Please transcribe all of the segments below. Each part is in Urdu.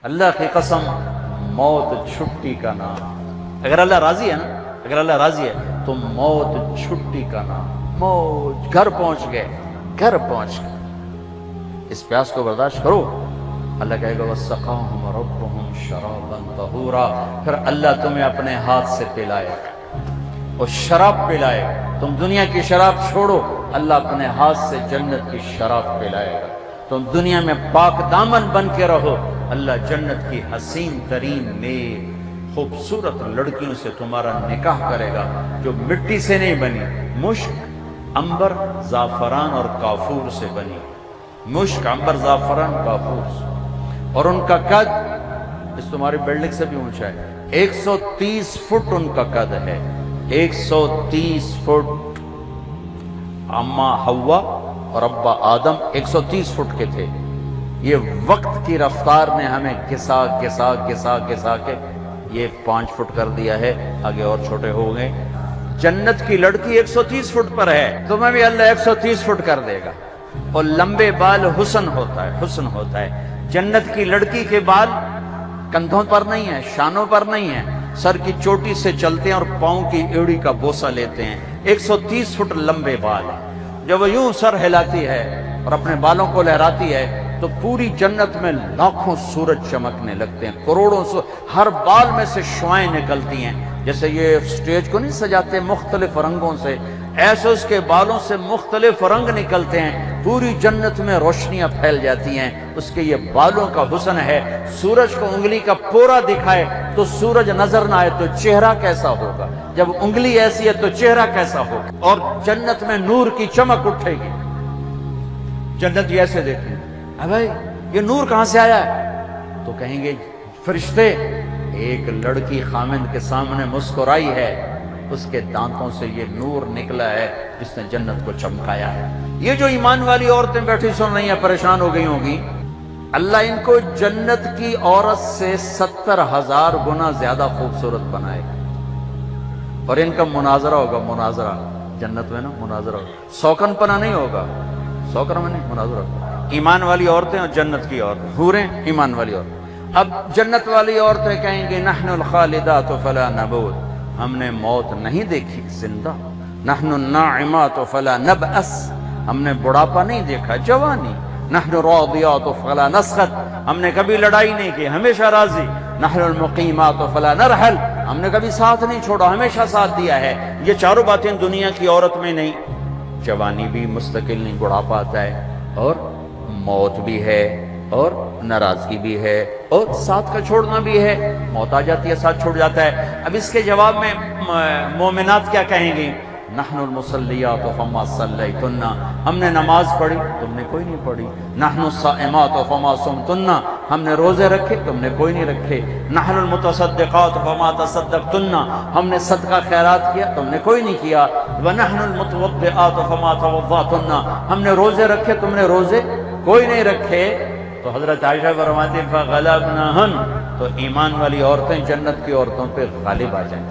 اللہ کی قسم موت چھٹی کا نام. اگر اللہ راضی ہے نا، اگر اللہ راضی ہے تو موت چھٹی کا نام. موت، گھر پہنچ گئے، گھر پہنچ گئے. اس پیاس کو برداشت کرو. اللہ کہے گا وَسَقَاهُمْ رَبُّهُمْ شَرَابًا طَهُورًا، پھر اللہ تمہیں اپنے ہاتھ سے پلائے گا اور شراب پلائے گا. تم دنیا کی شراب چھوڑو، اللہ اپنے ہاتھ سے جنت کی شراب پلائے گا. تم دنیا میں پاک دامن بن کے رہو، اللہ جنت کی حسین ترین نیک خوبصورت لڑکیوں سے تمہارا نکاح کرے گا جو مٹی سے نہیں بنی، مشک، عنبر، زعفران اور کافور سے بنی. مشک، عنبر، زعفران، کافور سے. اور ان کا قد اس تمہاری بلڈنگ سے بھی اونچا ہے. 130 فٹ ان کا قد ہے، 130 فٹ. اماں حوا اور ابا آدم 130 فٹ کے تھے. یہ وقت کی رفتار نے ہمیں گھسا گھسا گھسا گھسا کے یہ 5 فٹ کر دیا ہے، آگے اور چھوٹے ہو گئے. جنت کی لڑکی 130 فٹ پر ہے، تمہیں بھی اللہ 130 فٹ کر دے گا. اور لمبے بال حسن ہوتا ہے، حسن ہوتا ہے. جنت کی لڑکی کے بال کندھوں پر نہیں ہیں، شانوں پر نہیں ہیں، سر کی چوٹی سے چلتے ہیں اور پاؤں کی ایڑی کا بوسہ لیتے ہیں. 130 فٹ لمبے بال ہیں. جب وہ یوں سر ہلاتی ہے اور اپنے بالوں کو لہراتی ہے تو پوری جنت میں لاکھوں سورج چمکنے لگتے ہیں، کروڑوں ہر بال میں سے شعائیں نکلتی ہیں. جیسے یہ سٹیج کو نہیں سجاتے مختلف رنگوں سے، ایسے اس کے بالوں سے مختلف رنگ نکلتے ہیں. پوری جنت میں روشنیاں پھیل جاتی ہیں. اس کے یہ بالوں کا حسن ہے. سورج کو انگلی کا پورا دکھائے تو سورج نظر نہ آئے تو چہرہ کیسا ہوگا، جب انگلی ایسی ہے تو چہرہ کیسا ہوگا. اور جنت میں نور کی چمک اٹھے گی. جنت ایسے دیکھیں بھائی یہ نور کہاں سے آیا ہے؟ تو کہیں گے فرشتے ایک لڑکی خامند کے سامنے مسکرائی ہے، اس کے دانتوں سے یہ نور نکلا ہے جس نے جنت کو چمکایا ہے. یہ جو ایمان والی عورتیں بیٹھی سن رہی ہیں پریشان ہو گئی ہوں گی، اللہ ان کو جنت کی عورت سے 70,000 گنا زیادہ خوبصورت بنائے گا. اور ان کا مناظرہ ہوگا، مناظرہ جنت میں نا مناظرہ ہوگا. سوکن پنا نہیں ہوگا، سوکن میں نہیں، مناظرہ ہوگا. ایمان والی عورتیں اور جنت کی عورتیں، حوریں ایمان والی عورتیں. اب جنت والی عورتیں کہیں گے نحن الخالدات فلا نموت، ہم نے موت نہیں دیکھی زندہ. نحن الناعمات فلا نبأس، ہم نے بڑھاپا نہیں دیکھا، جوانی. نحن الراضیات فلا نسخط، ہم نے کبھی لڑائی نہیں کی، ہمیشہ راضی. نحن المقیمات فلا نرحل، ہم نے کبھی ساتھ نہیں چھوڑا، ہمیشہ ساتھ دیا ہے. یہ چاروں باتیں دنیا کی عورت میں نہیں. جوانی بھی مستقل نہیں، بڑھاپا آتا ہے، اور موت بھی ہے، اور ناراضگی بھی ہے، اور ساتھ کا چھوڑنا بھی ہے. موت آ جاتی ہے، ساتھ چھوڑ جاتا ہے. اب اس کے جواب میں مومنات کیا کہیں گی؟ نحن المصلیات فما صلیتن، ہم نے نماز پڑھی تم نے کوئی نہیں پڑھی. نحن الصائمات فما صمتن، ہم نے روزے رکھے تم نے کوئی نہیں رکھے. نحن المتصدقات فما تصدقتن، ہم نے صدقہ خیرات کیا تم نے کوئی نہیں کیا. ونحن المتوضئات فما توضأتن، ہم نے روزے رکھے تم نے روزے کوئی نہیں رکھے. تو حضرت عائشہ فرماتی فغلبنہن، تو ایمان والی عورتیں جنت کی عورتوں پہ غالب آ جائیں.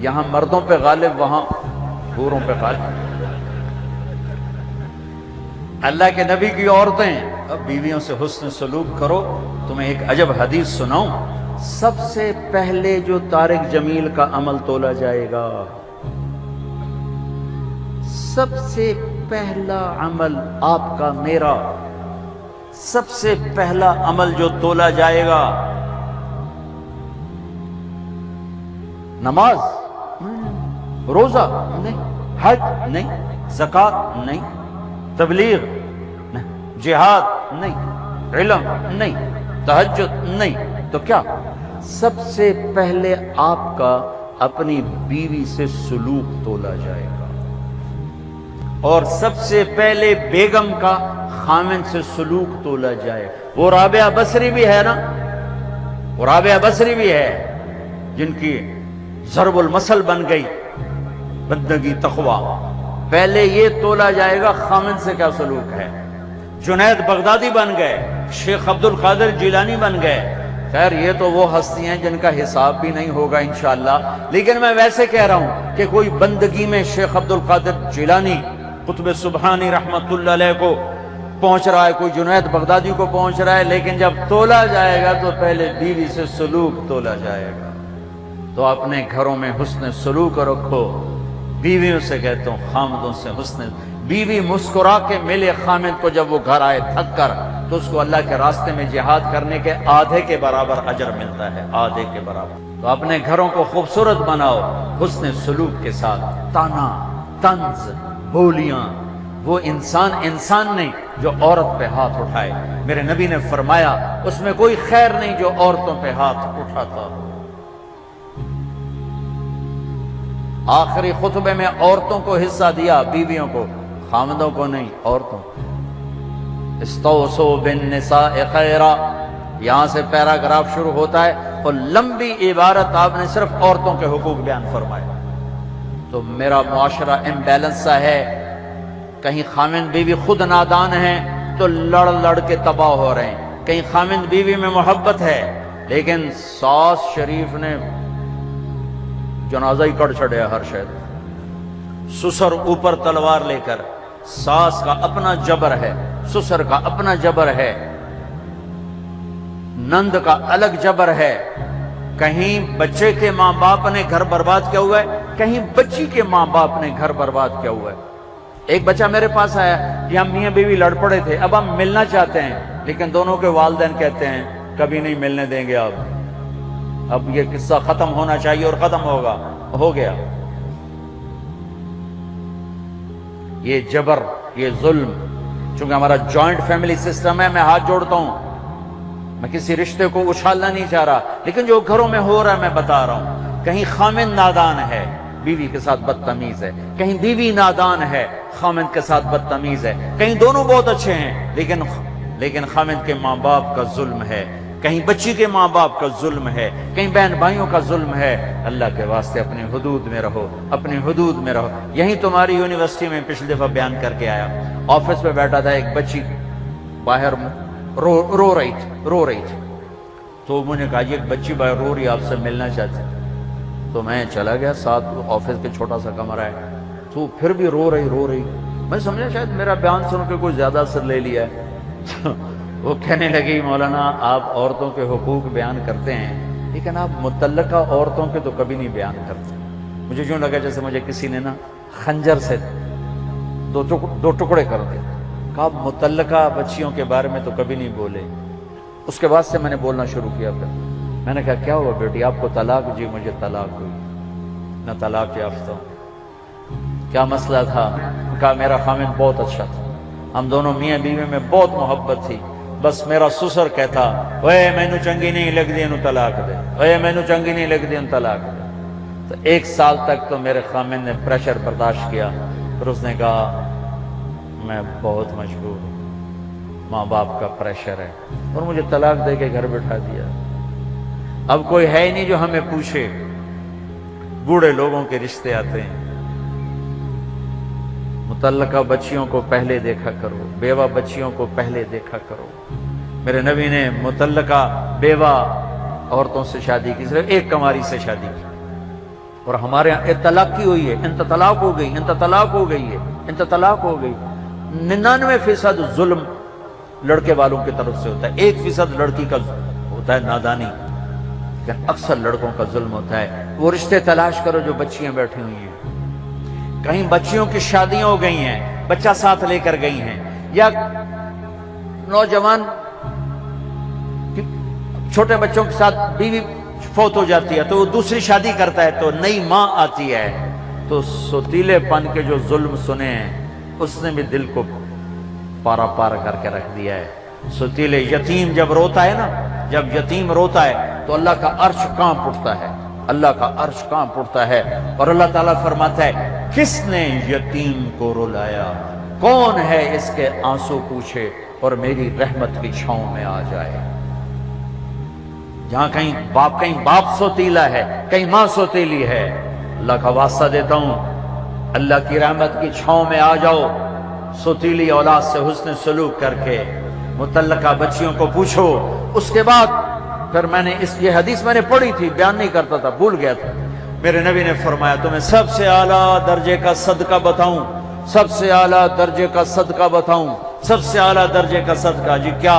یہاں مردوں پہ غالب، وہاں حوروں پہ غالب. اللہ کے نبی کی عورتیں بیویوں سے حسن سلوک کرو. تمہیں ایک عجب حدیث سناؤں. سب سے پہلے جو طارق جمیل کا عمل تولا جائے گا، سب سے پہلا عمل آپ کا میرا، سب سے پہلا عمل جو تولا جائے گا نماز روزہ نہیں، حج نہیں، زکوٰۃ نہیں، تبلیغ نہیں، جہاد نہیں، علم نہیں، تہجد نہیں. تو کیا سب سے پہلے آپ کا اپنی بیوی سے سلوک تولا جائے گا، اور سب سے پہلے بیگم کا خامن سے سلوک تولا جائے. وہ رابعہ بصری بھی ہے نا، وہ رابعہ بصری بھی ہے جن کی ضرب المثل بن گئی بندگی تقوی. پہلے یہ تولا جائے گا خامن سے کیا سلوک ہے. جنید بغدادی بن گئے، شیخ عبد القادر جیلانی بن گئے. خیر یہ تو وہ ہستی ہیں جن کا حساب بھی نہیں ہوگا انشاءاللہ، لیکن میں ویسے کہہ رہا ہوں کہ کوئی بندگی میں شیخ عبد القادر جیلانی قطب سبحانی رحمت اللہ علیہ کو پہنچ رہا ہے، کوئی جنید بغدادی کو پہنچ رہا ہے، لیکن جب تولا جائے گا تو پہلے بیوی سے سلوک تولا جائے گا۔ تو اپنے گھروں میں حسن سلوک رکھو۔ بیویوں سے کہتا ہوں خامدوں سے حسن، بیوی مسکرا کے ملے خامد کو جب وہ گھر آئے تھک کر، تو اس کو اللہ کے راستے میں جہاد کرنے کے آدھے کے برابر اجر ملتا ہے، آدھے کے برابر۔ تو اپنے گھروں کو خوبصورت بناؤ حسن سلوک کے ساتھ۔ طعنہ، طنز، بولیاں، وہ انسان نہیں جو عورت پہ ہاتھ اٹھائے۔ میرے نبی نے فرمایا اس میں کوئی خیر نہیں جو عورتوں پہ ہاتھ اٹھاتا ہو۔ آخری خطبے میں عورتوں کو حصہ دیا، بیویوں کو، خامدوں کو نہیں، عورتوں کو۔ استوصوا بالنساء خیرا، یہاں سے پیراگراف شروع ہوتا ہے اور لمبی عبارت آپ نے صرف عورتوں کے حقوق بیان فرمائے۔ تو میرا معاشرہ امبیلنس سا ہے، کہیں خامند بیوی خود نادان ہیں تو لڑ کے تباہ ہو رہے ہیں، کہیں خامند بیوی میں محبت ہے لیکن ساس شریف نے جنازہ ہی کٹ چھڑیا ہر شہر۔ سسر اوپر تلوار لے کر، ساس کا اپنا جبر ہے، سسر کا اپنا جبر ہے، نند کا الگ جبر ہے۔ کہیں بچے کے ماں باپ نے گھر برباد کیا ہوا ہے، کہیں بچی کے ماں باپ نے گھر برباد کیا ہوا ہے۔ ایک بچہ میرے پاس آیا کہ ہم میاں بیوی لڑ پڑے تھے، اب ہم ملنا چاہتے ہیں، لیکن دونوں کے والدین کہتے ہیں کبھی نہیں ملنے دیں گے، اب یہ قصہ ختم ہونا چاہیے اور ختم ہوگا، ہو گیا۔ یہ جبر، یہ ظلم، چونکہ ہمارا جوائنٹ فیملی سسٹم ہے، میں ہاتھ جوڑتا ہوں، میں کسی رشتے کو اچھالنا نہیں چاہ رہا، لیکن جو گھروں میں ہو رہا ہے میں بتا رہا ہوں۔ کہیں خامند نادان ہے، بیوی کے ساتھ بدتمیز ہے، کہیں بیوی نادان ہے، خامند کے ساتھ بدتمیز ہے، کہیں دونوں بہت اچھے ہیں لیکن خامند کے ماں باپ کا ظلم ہے، کہیں بچی کے ماں باپ کا ظلم ہے، کہیں بہن بھائیوں کا ظلم ہے۔ اللہ کے واسطے اپنی حدود میں رہو، اپنی حدود میں رہو۔ یہی تمہاری یونیورسٹی میں پچھلی دفعہ بیان کر کے آیا، آفس میں بیٹھا تھا، ایک بچی باہر رو رہی تھی، تو مجھے کہا یہ ایک بچی باہر رو رہی، آپ سے ملنا چاہتی۔ تو میں چلا گیا، ساتھ آفس کے چھوٹا سا کمرہ ہے، تو پھر بھی رو رہی۔ میں سمجھا شاید میرا بیان سن کے کوئی زیادہ اثر لے لیا ہے۔ وہ کہنے لگی مولانا آپ عورتوں کے حقوق بیان کرتے ہیں لیکن آپ متعلقہ عورتوں کے تو کبھی نہیں بیان کرتے۔ مجھے یوں لگا جیسے مجھے کسی نے نا خنجر سے دو ٹکڑے کر دے، کہا آپ متعلقہ بچیوں کے بارے میں تو کبھی نہیں بولے۔ اس کے بعد سے میں نے بولنا شروع کیا، پھر میں نے کہا کیا ہوا بیٹی آپ کو طلاق؟ جی مجھے طلاق ہوئی، میں طلاق یافتہ ہوں۔ کیا مسئلہ تھا؟ کہا میرا خامند بہت اچھا تھا، ہم دونوں میاں بیوی میں بہت محبت تھی، بس میرا سسر کہتا اوے مینو چنگی نہیں لگدی انہوں طلاق دے، اوے مینو چنگی نہیں لگدی انہوں طلاق دے۔ تو 1 سال تک تو میرے خامند نے پریشر برداشت کیا، پھر اس نے کہا میں بہت مجبور ہوں، ماں باپ کا پریشر ہے، اور مجھے طلاق دے کے گھر بٹھا دیا۔ اب کوئی ہے ہی نہیں جو ہمیں پوچھے، بوڑھے لوگوں کے رشتے آتے ہیں۔ متعلقہ بچیوں کو پہلے دیکھا کرو، بیوہ بچیوں کو پہلے دیکھا کرو۔ میرے نبی نے متعلقہ بیوہ عورتوں سے شادی کی، صرف ایک کنواری سے شادی کی، اور ہمارے یہاں طلاق کی ہوئی ہے، انت طلاق ہو گئی، انت طلاق ہو گئی ہے، انت طلاق ہو گئی۔ 99% ظلم لڑکے والوں کی طرف سے ہوتا ہے، 1% لڑکی کا ہوتا ہے نادانی، لیکن اکثر لڑکوں کا ظلم ہوتا ہے۔ وہ رشتے تلاش کرو جو بچیاں بیٹھی ہوئی ہیں، کہیں بچیوں کی شادیاں ہو گئی ہیں، بچہ ساتھ لے کر گئی ہیں، یا نوجوان چھوٹے بچوں کے ساتھ بیوی فوت ہو جاتی ہے تو وہ دوسری شادی کرتا ہے تو نئی ماں آتی ہے، تو سوتیلے پن کے جو ظلم سنے ہیں اس نے بھی دل کو پارا پار کر کے رکھ دیا ہے۔ سوتیلے یتیم جب روتا ہے نا، جب یتیم روتا ہے تو اللہ کا عرش کانپ اٹھتا ہے، اللہ کا عرش کانپ اٹھتا ہے، اور اللہ تعالیٰ فرماتا ہے کس نے یتیم کو رلایا، کون ہے اس کے آنسو پوچھے اور میری رحمت کی چھاؤں میں آ جائے۔ جہاں کہیں باپ سوتیلا ہے، کہیں ماں سوتیلی ہے، اللہ کا واسطہ دیتا ہوں اللہ کی رحمت کی چھاؤں میں آ جاؤ، سوتیلی اولاد سے حسن سلوک کر کے متعلقہ بچیوں کو پوچھو۔ اس کے بعد پھر میں نے یہ حدیث میں نے پڑھی تھی، بیان نہیں کرتا تھا، بھول گیا تھا۔ میرے نبی نے فرمایا تمہیں سب سے اعلیٰ درجے کا صدقہ بتاؤں، سب سے اعلیٰ درجے کا صدقہ بتاؤں، سب سے اعلیٰ درجے کا صدقہ جی کیا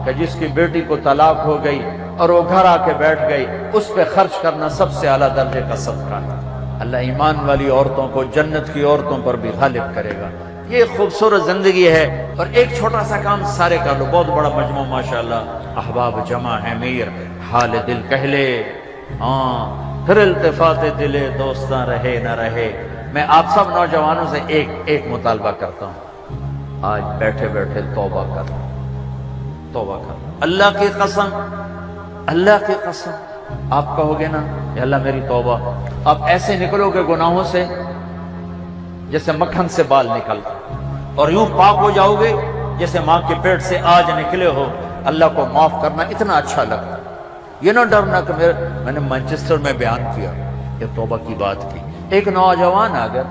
کہ جس کی بیٹی کو طلاق ہو گئی اور وہ گھر آ کے بیٹھ گئی، اس پہ خرچ کرنا سب سے اعلیٰ درجے کا صدقہ ہے۔ اللہ ایمان والی عورتوں کو جنت کی عورتوں پر بھی غالب کرے گا۔ یہ خوبصورت زندگی ہے، اور ایک چھوٹا سا کام سارے کر لو، بہت بڑا مجموعہ ماشاءاللہ، احباب جمع ہے میر، حال دل کہہ لے ہاں، پھر التفات دل دوستاں رہے نہ رہے۔ میں آپ سب نوجوانوں سے ایک مطالبہ کرتا ہوں، آج بیٹھے بیٹھے توبہ کر، توبہ کر۔ اللہ کی قسم، اللہ کی قسم، آپ کہو گے نا کہ اللہ میری توبہ، آپ ایسے نکلو گے گناہوں سے جیسے مکھن سے بال نکلتا، اور یوں پاک ہو جاؤ گے جیسے ماں کے پیٹ سے آج نکلے ہو۔ اللہ کو معاف کرنا اتنا اچھا لگتا، یہ نہ ڈرنا کہ میں نے مانچسٹر میں بیان کیا، یہ توبہ کی بات کی۔ ایک نوجوان آ گیا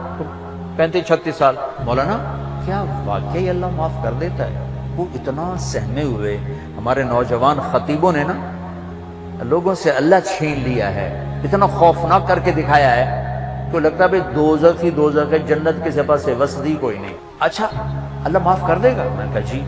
35-36 سال، مولانا کیا واقعی اللہ معاف کر دیتا ہے؟ وہ اتنا سہمے ہوئے، ہمارے نوجوان خطیبوں نے نا لوگوں سے اللہ چھین لیا ہے، اتنا خوفناک کر کے دکھایا ہے کہ لگتا ہے دوزخ ہی دوزخ ہے، جنت کے سپاس سے وسدی کوئی نہیں۔ اچھا اللہ معاف کر دے گا؟ میں نے کہا جی۔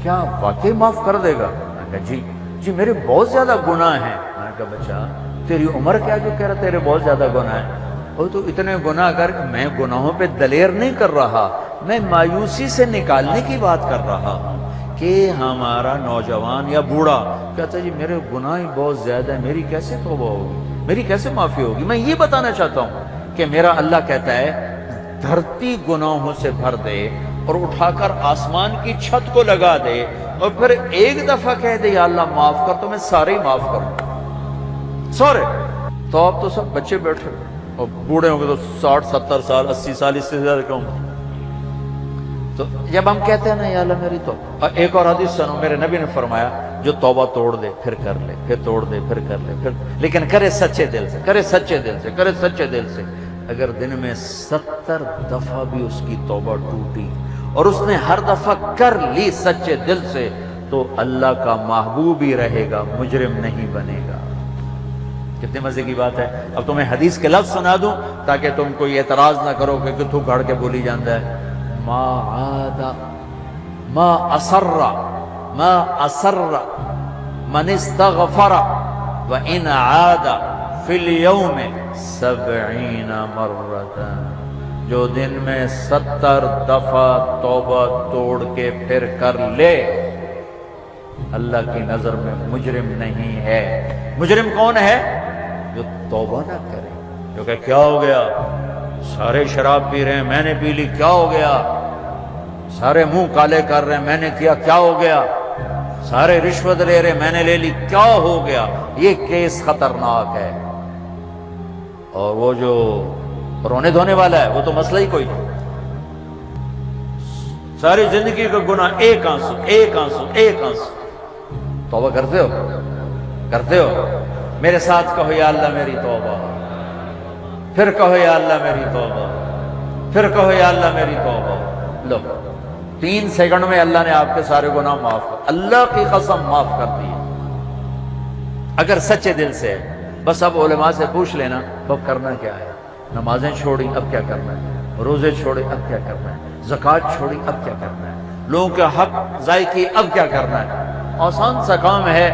کیا واقعی معاف کر دے گا؟ میں نے کہا جی میرے بہت زیادہ گناہ ہیں۔ میں نے کہا بچہ تیری عمر کیا جو کہہ رہا تیرے بہت زیادہ گناہ ہیں؟ وہ تو اتنے گناہ کر، میں گناہوں پہ دلیر نہیں کر رہا، میں مایوسی سے نکالنے کی بات کر رہا ہوں کہ ہمارا نوجوان یا بوڑھا کہتا ہے جی میرے گناہ ہی بہت زیادہ ہے، میری کیسے توبہ ہوگی، میری کیسے معافی ہوگی؟ میں یہ بتانا چاہتا ہوں کہ میرا اللہ کہتا ہے دھرتی گناہوں سے بھر دے اور اٹھا کر آسمان کی چھت کو لگا دے، اور پھر ایک دفعہ کہہ دے یا اللہ معاف کر، تو میں سارے ہی معاف کروں، سارے۔ تو اب تو سب بچے بیٹھے، اور بوڑھے ہوں گے تو 60-70 سال 80 سال، اس سے زیادہ کیوں؟ تو جب ہم کہتے ہیں نا یا اللہ میری توبہ، ایک اور حدیث سنو، میرے نبی نے فرمایا جو توبہ توڑ دے پھر کر لے، پھر توڑ دے پھر کر لے، پھر لیکن کرے سچے دل سے، کرے سچے دل سے، کرے سچے دل سے۔ اگر دن میں 70 دفعہ بھی اس کی توبہ ٹوٹی اور اس نے ہر دفعہ کر لی سچے دل سے، تو اللہ کا محبوب ہی رہے گا، مجرم نہیں بنے گا۔ کتنے مزے کی بات ہے۔ اب تمہیں حدیث کے لفظ سنا دوں تاکہ تم کوئی اعتراض نہ کرو کہ تو گھڑ کے بولی جاندہ ہے۔ ما عاد ما اصر من استغفر وان عاد فی اليوم 70 مرتا، جو دن میں 70 دفعہ توبہ توڑ کے پھر کر لے، اللہ کی نظر میں مجرم نہیں ہے۔ مجرم کون ہے؟ جو توبہ نہ کرے، جو کہ کیا ہو گیا، سارے شراب پی رہے ہیں میں نے پی لی، کیا ہو گیا، سارے منہ کالے کر رہے ہیں میں نے کیا، کیا ہو گیا، سارے رشوت لے رہے میں نے لے لی، کیا ہو گیا۔ یہ کیس خطرناک ہے، اور وہ جو رونے دھونے والا ہے وہ تو مسئلہ ہی کوئی نہیں۔ ساری زندگی کا گناہ ایک آنسو، ایک آنسو، ایک آنسو۔ توبہ کرتے ہو؟ کرتے ہو؟ میرے ساتھ کہو یا اللہ میری توبہ، پھر کہو یا اللہ میری توبہ، پھر کہو یا اللہ میری توبہ۔ لو 3 سیکنڈ میں اللہ نے آپ کے سارے گناہ معاف کر، اللہ کی قسم معاف کر دی اگر سچے دل سے ہے۔ بس اب علماء سے پوچھ لینا اب کرنا کیا ہے۔ نمازیں چھوڑی اب کیا کرنا ہے، روزے چھوڑے اب کیا کرنا ہے، زکوٰۃ چھوڑی اب کیا کرنا ہے، لوگوں کے حق ضائع کیے اب کیا کرنا ہے۔ آسان سا کام ہے،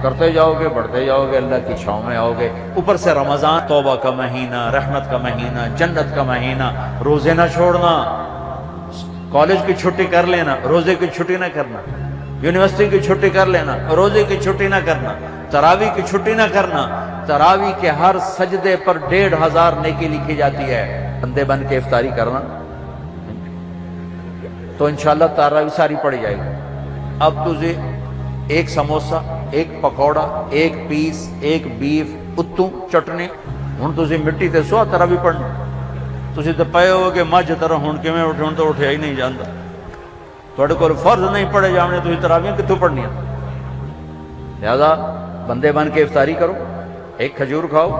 کرتے جاؤ گے بڑھتے جاؤ گے، اللہ کی چھاؤں میں آؤ گے۔ اوپر سے رمضان توبہ کا مہینہ، رحمت کا مہینہ، جنت کا مہینہ، روزے نہ چھوڑنا، کالج کی چھٹی کر لینا، روزے کی چھٹی نہ کرنا، یونیورسٹی کی چھٹی کر لینا، روزے کی چھٹی نہ کرنا، تراویح کی چھٹی نہ کرنا۔ تراویح کے ہر سجدے پر 1500 نیکی لکھی جاتی ہے۔ بندے بن کے افطاری کرنا تو انشاءاللہ تراویح ساری پڑی جائے گی۔ اب تجھے ایک سموسا، ایک پکوڑا، ایک پیس، ایک بیف، اتوں چٹنی، ہن تجھے مٹی تے سوا تراویح پڑھنا۔ تسی تے پئے ہو کہ مجھ طرح ہن کیویں اٹھے، ہن تو اٹھیا ہی نہیں جاندا۔ تواڈے کول فرض نہیں پڑھے جاونے، تسی تراویح کتھوں پڑھنیاں؟ لہذا بندے بن کے افطاری کرو، ایک کھجور کھاؤ،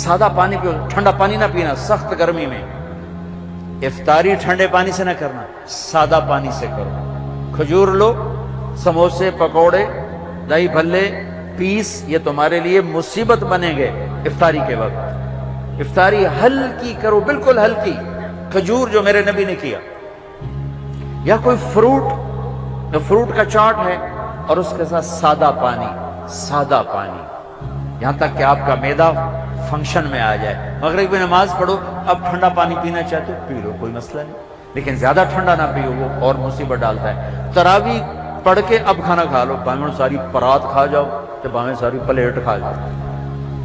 سادہ پانی پیو، ٹھنڈا پانی نہ پینا سخت گرمی میں۔ افطاری ٹھنڈے پانی سے نہ کرنا، سادہ پانی سے کرو۔ کھجور لو، سموسے، پکوڑے، دہی بھلے، پیس، یہ تمہارے لیے مصیبت بنیں گے افطاری کے وقت۔ افطاری ہلکی کرو، بالکل ہلکی۔ کھجور جو میرے نبی نے کیا، یا کوئی فروٹ کا چاٹ ہے اور اس کے ساتھ سادہ پانی، یہاں تک کہ آپ کا معدہ فنکشن میں آ جائے۔ مغرب میں نماز پڑھو، اب ٹھنڈا پانی پینا چاہتے ہو پی لو، کوئی مسئلہ نہیں، لیکن زیادہ ٹھنڈا نہ پیو، وہ اور مصیبت ڈالتا ہے۔ تراویح پڑھ کے اب کھانا کھا لو، باہیں ساری پرات کھا جاؤ تو باہیں ساری پلیٹ کھا جاؤ۔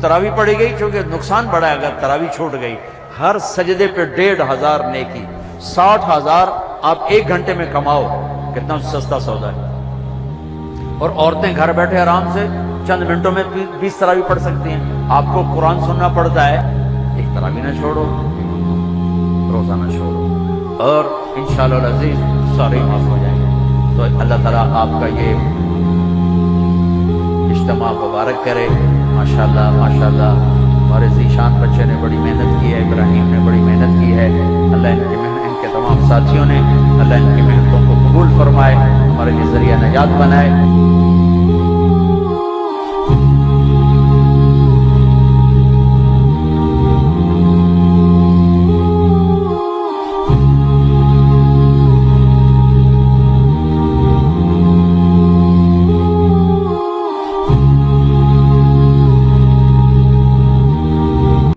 تراویح پڑھی گئی، چونکہ نقصان بڑا ہے اگر تراویح چھوٹ گئی، ہر سجدے پہ 1500 نیکی، 60,000 آپ 1 گھنٹے میں کماؤ، کتنا سستا سودا ہے۔ اور عورتیں گھر بیٹھے آرام سے چند منٹوں میں 20 تراویح پڑھ سکتی ہیں۔ آپ کو قرآن سننا پڑتا ہے، ایک تراویح نہ چھوڑو، روزہ نہ چھوڑو، اور انشاءاللہ العزیز سارے معاف ہو جائیں گے۔ تو اللہ تعالیٰ آپ کا یہ اجتماع مبارک کرے۔ ماشاءاللہ ماشاءاللہ، ہمارے ذیشان بچے نے بڑی محنت کی ہے، ابراہیم نے بڑی محنت کی ہے، اللہ ان کے تمام ساتھیوں نے، اللہ ان کی محنتوں کو قبول فرمائے، ہمارے لیے ذریعہ نجات بنائے۔